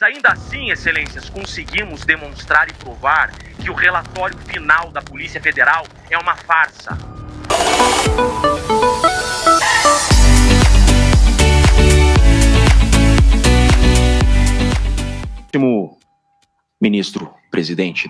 Ainda assim, excelências, conseguimos demonstrar e provar que o relatório final da Polícia Federal é uma farsa. Último ministro presidente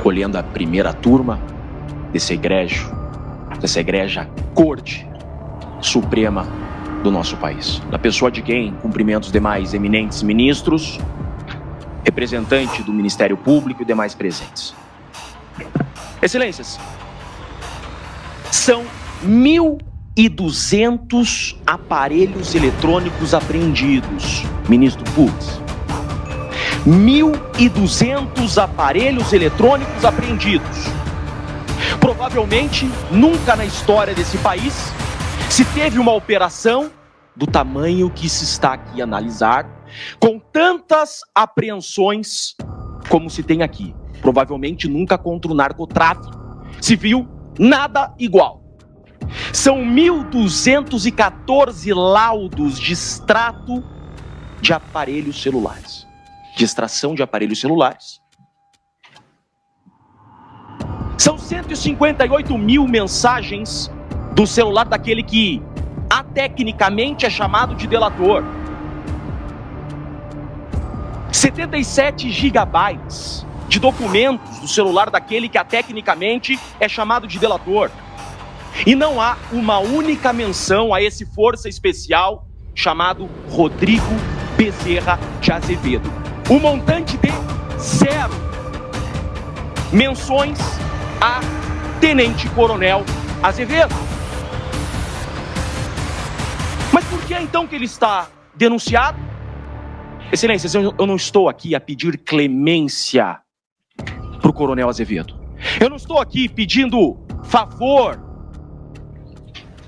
colhendo a primeira turma dessa egrégia Corte Suprema do nosso país, na pessoa de quem cumprimento os demais eminentes ministros, representante do Ministério Público e demais presentes. Excelências, são 1.200 aparelhos eletrônicos apreendidos, ministro Fux. 1.200 aparelhos eletrônicos apreendidos. Provavelmente, nunca na história desse país se teve uma operação do tamanho que se está aqui a analisar, com tantas apreensões como se tem aqui. Provavelmente nunca contra o narcotráfico se viu nada igual. São 1.214 laudos de extrato de aparelhos celulares, de extração de aparelhos celulares. São 158 mil mensagens do celular daquele que atecnicamente é chamado de delator. 77 gigabytes de documentos do celular daquele que atecnicamente é chamado de delator. E não há uma única menção a esse força especial chamado Rodrigo Bezerra de Azevedo. O montante de 0 menções a Tenente Coronel Azevedo. Mas por que então que ele está denunciado? Excelências, eu não estou aqui a pedir clemência para o Coronel Azevedo. Eu não estou aqui pedindo favor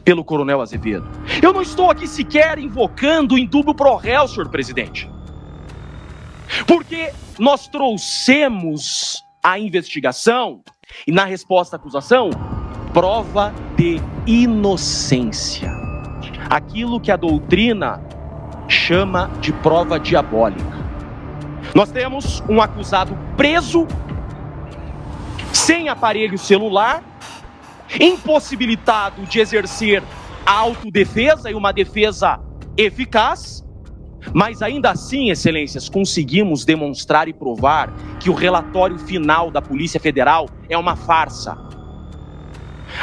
pelo Coronel Azevedo. Eu não estou aqui sequer invocando o indúbio pro réu, senhor presidente. Porque nós trouxemos a investigação e na resposta à acusação, prova de inocência. Aquilo que a doutrina chama de prova diabólica. Nós temos um acusado preso, sem aparelho celular, impossibilitado de exercer a autodefesa e uma defesa eficaz, mas ainda assim, excelências, conseguimos demonstrar e provar que o relatório final da Polícia Federal é uma farsa.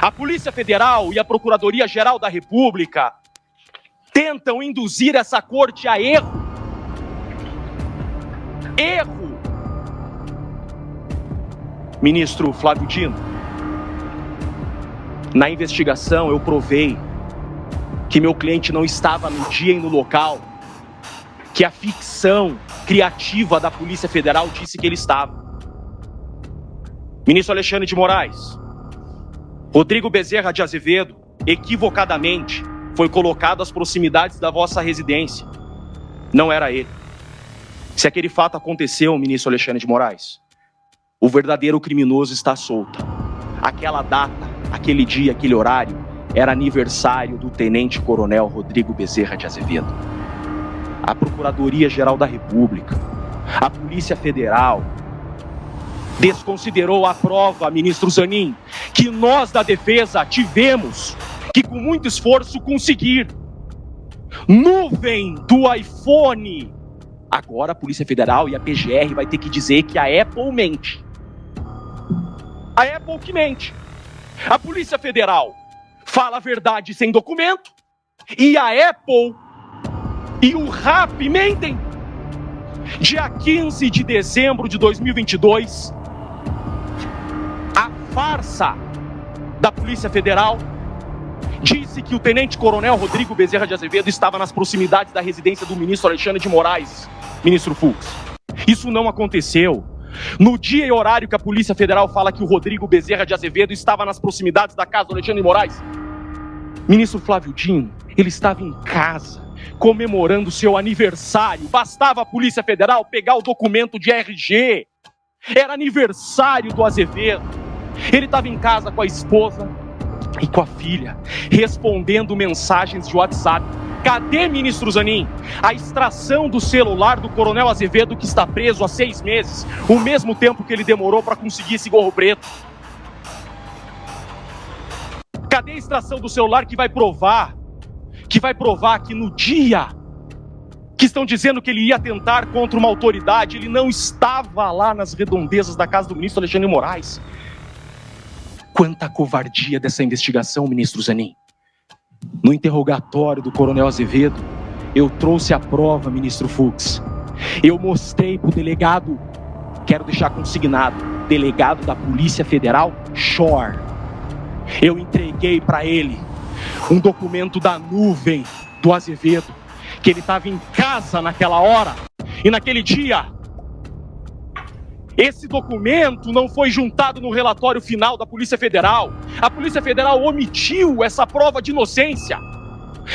A Polícia Federal e a Procuradoria-Geral da República tentam induzir essa corte a erro. Erro! Ministro Flávio Dino, na investigação eu provei que meu cliente não estava no dia e no local que a ficção criativa da Polícia Federal disse que ele estava. Ministro Alexandre de Moraes, Rodrigo Bezerra de Azevedo, equivocadamente, foi colocado às proximidades da vossa residência. Não era ele. Se aquele fato aconteceu, ministro Alexandre de Moraes, o verdadeiro criminoso está solto. Aquela data, aquele dia, aquele horário, era aniversário do Tenente Coronel Rodrigo Bezerra de Azevedo. A Procuradoria-Geral da República, a Polícia Federal, desconsiderou a prova, ministro Zanin, que nós da defesa tivemos que com muito esforço conseguir. Nuvem do iPhone. Agora a Polícia Federal e a PGR vai ter que dizer que a Apple mente. A Apple que mente. A Polícia Federal fala a verdade sem documento e a Apple e o RAP mentem. Dia 15 de dezembro de 2022, a farsa da Polícia Federal disse que o Tenente Coronel Rodrigo Bezerra de Azevedo estava nas proximidades da residência do ministro Alexandre de Moraes, ministro Fux. Isso não aconteceu. No dia e horário que a Polícia Federal fala que o Rodrigo Bezerra de Azevedo estava nas proximidades da casa do Alexandre de Moraes, ministro Flávio Dino, ele estava em casa, comemorando seu aniversário. Bastava a Polícia Federal pegar o documento de RG. Era aniversário do Azevedo. Ele estava em casa com a esposa, e com a filha, respondendo mensagens de WhatsApp. Cadê, ministro Zanin, a extração do celular do coronel Azevedo, que está preso há 6 meses, o mesmo tempo que ele demorou para conseguir esse gorro preto? Cadê a extração do celular que vai provar que no dia que estão dizendo que ele ia atentar contra uma autoridade, ele não estava lá nas redondezas da casa do ministro Alexandre de Moraes? Quanta covardia dessa investigação, ministro Zanin. No interrogatório do coronel Azevedo, eu trouxe a prova, ministro Fux. Eu mostrei para o delegado, quero deixar consignado, delegado da Polícia Federal, Shore. Eu entreguei para ele um documento da nuvem do Azevedo, que ele estava em casa naquela hora e naquele dia. Esse documento não foi juntado no relatório final da Polícia Federal. A Polícia Federal omitiu essa prova de inocência.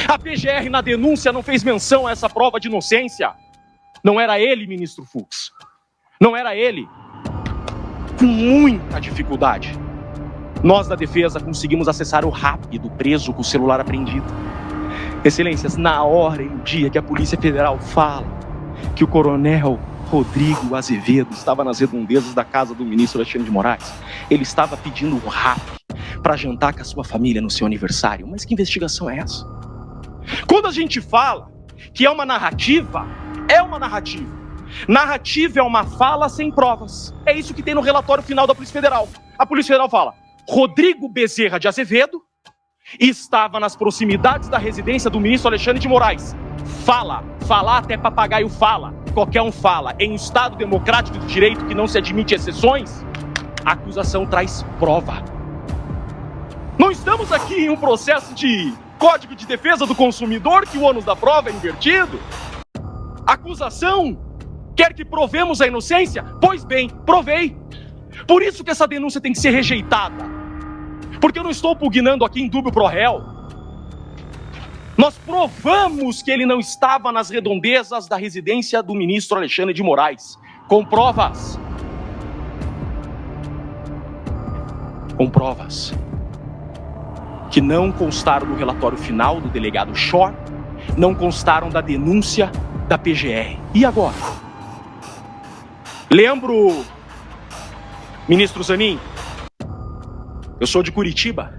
A PGR na denúncia não fez menção a essa prova de inocência. Não era ele, ministro Fux. Não era ele. Com muita dificuldade, nós da defesa conseguimos acessar o RAP do preso com o celular apreendido. Excelências, na hora e no dia que a Polícia Federal fala que o coronel Rodrigo Azevedo estava nas redondezas da casa do ministro Alexandre de Moraes, ele estava pedindo o RAP para jantar com a sua família no seu aniversário. Mas que investigação é essa? Quando a gente fala que é uma narrativa, é uma narrativa. Narrativa é uma fala sem provas. É isso que tem no relatório final da Polícia Federal. A Polícia Federal fala: Rodrigo Bezerra de Azevedo estava nas proximidades da residência do ministro Alexandre de Moraes. Falar até papagaio fala, qualquer um fala. Em um Estado democrático de direito que não se admite exceções, a acusação traz prova. Não estamos aqui em um processo de Código de Defesa do Consumidor que o ônus da prova é invertido. A acusação quer que provemos a inocência? Pois bem, provei. Por isso que essa denúncia tem que ser rejeitada. Porque eu não estou pugnando aqui em dúbio pro réu. Nós provamos que ele não estava nas redondezas da residência do ministro Alexandre de Moraes. Com provas. Com provas. Que não constaram no relatório final do delegado Shore, não constaram da denúncia da PGR. E agora? Lembro, ministro Zanin, eu sou de Curitiba.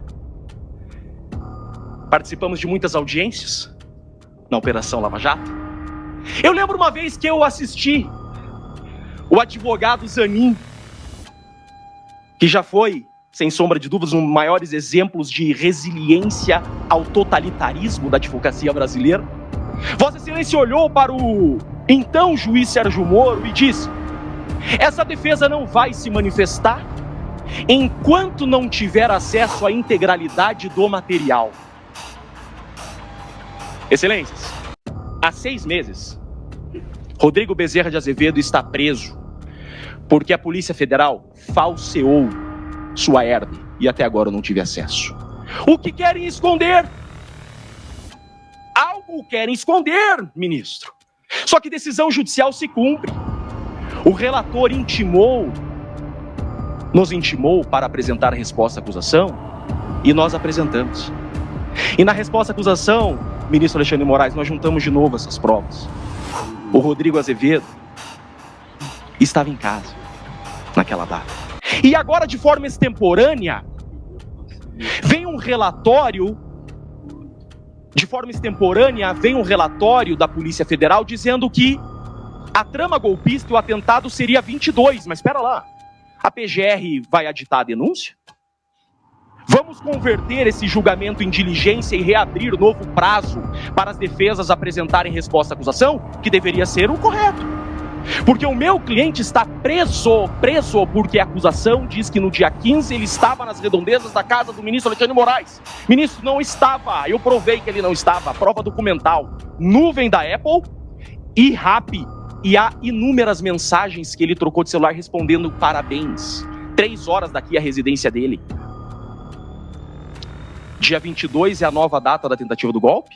Participamos de muitas audiências na Operação Lava Jato. Eu lembro uma vez que eu assisti o advogado Zanin, que já foi, sem sombra de dúvidas, um dos maiores exemplos de resiliência ao totalitarismo da advocacia brasileira. Vossa Excelência olhou para o então juiz Sérgio Moro e disse: essa defesa não vai se manifestar enquanto não tiver acesso à integralidade do material. Excelências, há 6 meses, Rodrigo Bezerra de Azevedo está preso porque a Polícia Federal falseou sua herbe e até agora eu não tive acesso. O que querem esconder? Algo querem esconder, ministro. Só que decisão judicial se cumpre. O relator nos intimou para apresentar a resposta à acusação e nós apresentamos. E na resposta à acusação, ministro Alexandre de Moraes, nós juntamos de novo essas provas. O Rodrigo Azevedo estava em casa naquela data. E agora, de forma extemporânea, vem um relatório da Polícia Federal dizendo que a trama golpista e o atentado seria 22. Mas espera lá, a PGR vai aditar a denúncia? Vamos converter esse julgamento em diligência e reabrir novo prazo para as defesas apresentarem resposta à acusação, que deveria ser o correto. Porque o meu cliente está preso porque a acusação diz que no dia 15 ele estava nas redondezas da casa do ministro Alexandre de Moraes. Ministro, não estava, eu provei que ele não estava, prova documental, nuvem da Apple e RAP, e há inúmeras mensagens que ele trocou de celular respondendo parabéns, 3 horas daqui à residência dele. Dia 22 é a nova data da tentativa do golpe,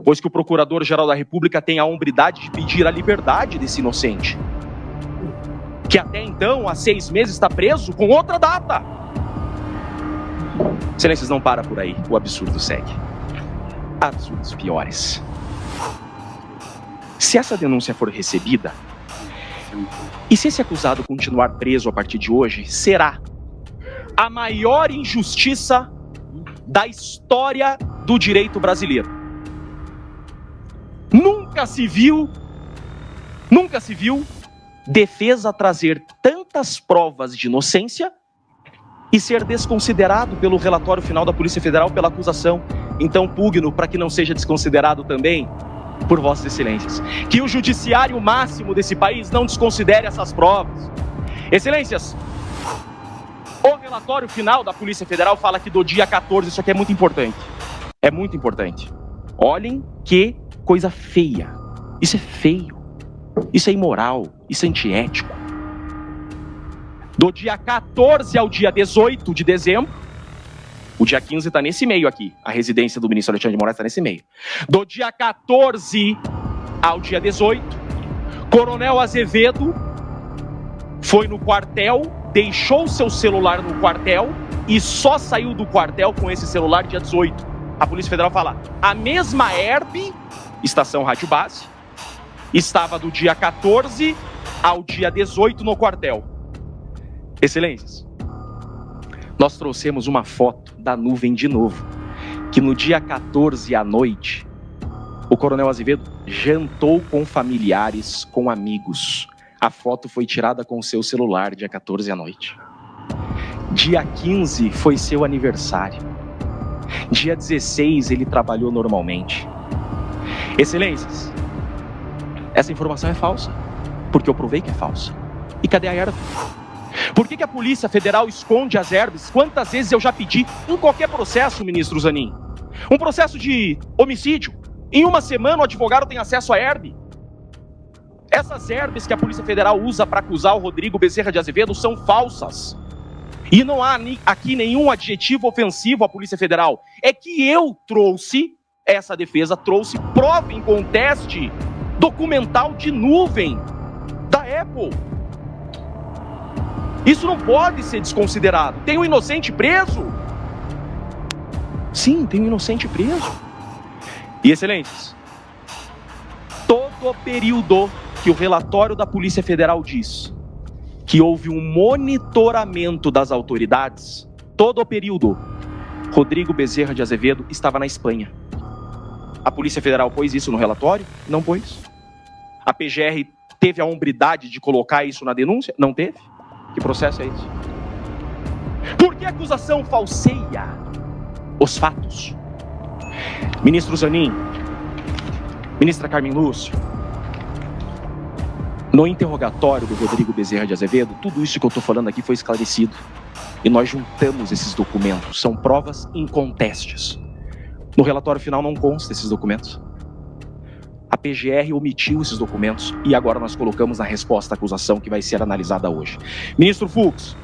pois que o Procurador-Geral da República tem a hombridade de pedir a liberdade desse inocente, que até então, há 6 meses, está preso com outra data. Excelências, não para por aí, o absurdo segue. Absurdos piores. Se essa denúncia for recebida, e se esse acusado continuar preso a partir de hoje, será a maior injustiça da história do direito brasileiro. Nunca se viu defesa trazer tantas provas de inocência e ser desconsiderado pelo relatório final da Polícia Federal pela acusação. Então, pugno para que não seja desconsiderado também por Vossas Excelências. Que o judiciário máximo desse país não desconsidere essas provas. Excelências, o relatório final da Polícia Federal fala que do dia 14, isso aqui é muito importante. É muito importante. Olhem que coisa feia. Isso é feio. Isso é imoral. Isso é antiético. Do dia 14 ao dia 18 de dezembro, o dia 15 está nesse meio aqui. A residência do ministro Alexandre de Moraes está nesse meio. Do dia 14 ao dia 18, Coronel Azevedo foi no quartel, deixou seu celular no quartel e só saiu do quartel com esse celular dia 18. A Polícia Federal fala, a mesma ERB, Estação Rádio Base, estava do dia 14 ao dia 18 no quartel. Excelências, nós trouxemos uma foto da nuvem de novo, que no dia 14 à noite, o Coronel Azevedo jantou com familiares, com amigos. A foto foi tirada com o seu celular, dia 14 à noite. Dia 15 foi seu aniversário. Dia 16 ele trabalhou normalmente. Excelências, essa informação é falsa, porque eu provei que é falsa. E cadê a ERB? Por que a Polícia Federal esconde as ERBs? Quantas vezes eu já pedi em qualquer processo, ministro Zanin? Um processo de homicídio. Em uma semana o advogado tem acesso à ERB. Essas ERBs que a Polícia Federal usa para acusar o Rodrigo Bezerra de Azevedo são falsas. E não há aqui nenhum adjetivo ofensivo à Polícia Federal. É que eu trouxe, essa defesa trouxe prova em conteste documental de nuvem da Apple. Isso não pode ser desconsiderado. Tem um inocente preso? Sim, tem um inocente preso. E, excelências, todo o período que o relatório da Polícia Federal diz que houve um monitoramento das autoridades, todo o período, Rodrigo Bezerra de Azevedo estava na Espanha. A Polícia Federal pôs isso no relatório? Não pôs. A PGR teve a hombridade de colocar isso na denúncia? Não teve. Que processo é esse? Por que a acusação falseia os fatos? Ministro Zanin, ministra Carmen Lúcia, no interrogatório do Rodrigo Bezerra de Azevedo, tudo isso que eu estou falando aqui foi esclarecido. E nós juntamos esses documentos, são provas incontestes. No relatório final não consta esses documentos. A PGR omitiu esses documentos e agora nós colocamos na resposta à acusação que vai ser analisada hoje. Ministro Fux,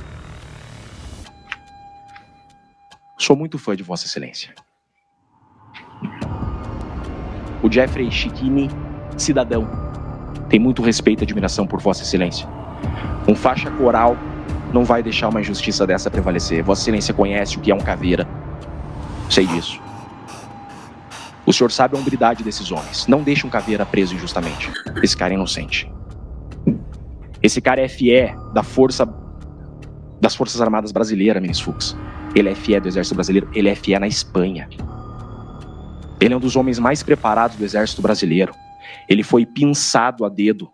sou muito fã de Vossa Excelência. O Jeffrey Chiquini, cidadão, tem muito respeito e admiração por Vossa Excelência. Um faixa coral não vai deixar uma injustiça dessa prevalecer. Vossa Excelência conhece o que é um caveira. Sei disso. O senhor sabe a hombridade desses homens. Não deixe um caveira preso injustamente. Esse cara é inocente. Esse cara é FE das Forças Armadas Brasileiras, ministro Fux. Ele é FE do Exército Brasileiro. Ele é FE na Espanha. Ele é um dos homens mais preparados do Exército Brasileiro. Ele foi pinçado a dedo.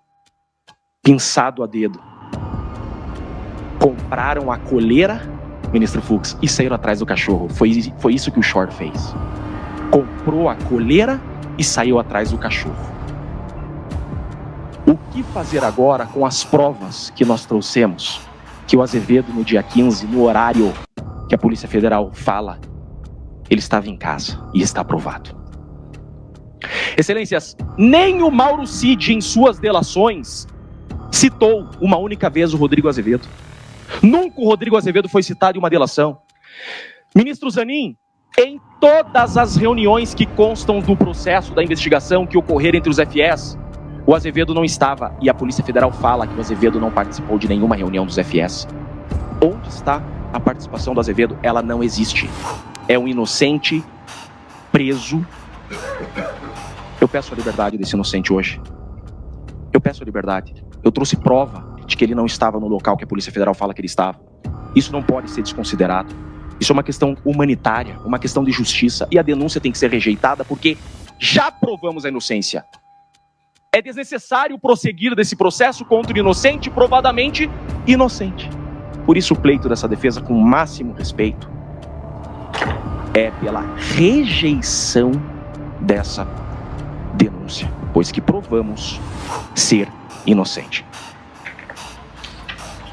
Pinçado a dedo. Compraram a coleira, ministro Fux, e saíram atrás do cachorro. Foi isso que o Shor fez. Comprou a coleira e saiu atrás do cachorro. O que fazer agora com as provas que nós trouxemos? Que o Azevedo, no dia 15, no horário que a Polícia Federal fala, ele estava em casa e está provado. Excelências, nem o Mauro Cid, em suas delações, citou uma única vez o Rodrigo Azevedo. Nunca o Rodrigo Azevedo foi citado em uma delação. Ministro Zanin, em todas as reuniões que constam do processo da investigação que ocorreram entre os FS, o Azevedo não estava, e a Polícia Federal fala que o Azevedo não participou de nenhuma reunião dos FS. Onde está a participação do Azevedo, ela não existe. É um inocente preso. Eu peço a liberdade desse inocente hoje. Eu peço a liberdade. Eu trouxe prova de que ele não estava no local que a Polícia Federal fala que ele estava. Isso não pode ser desconsiderado. Isso é uma questão humanitária, uma questão de justiça, e a denúncia tem que ser rejeitada porque já provamos a inocência. É desnecessário prosseguir desse processo contra o inocente, provadamente inocente. Por isso o pleito dessa defesa, com o máximo respeito, é pela rejeição dessa denúncia, pois que provamos ser inocente.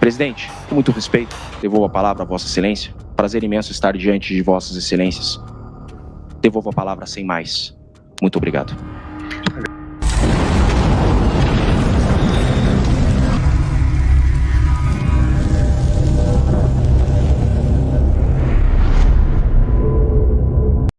Presidente, com muito respeito, devolvo a palavra a Vossa Excelência. Prazer imenso estar diante de Vossas Excelências. Devolvo a palavra sem mais. Muito obrigado.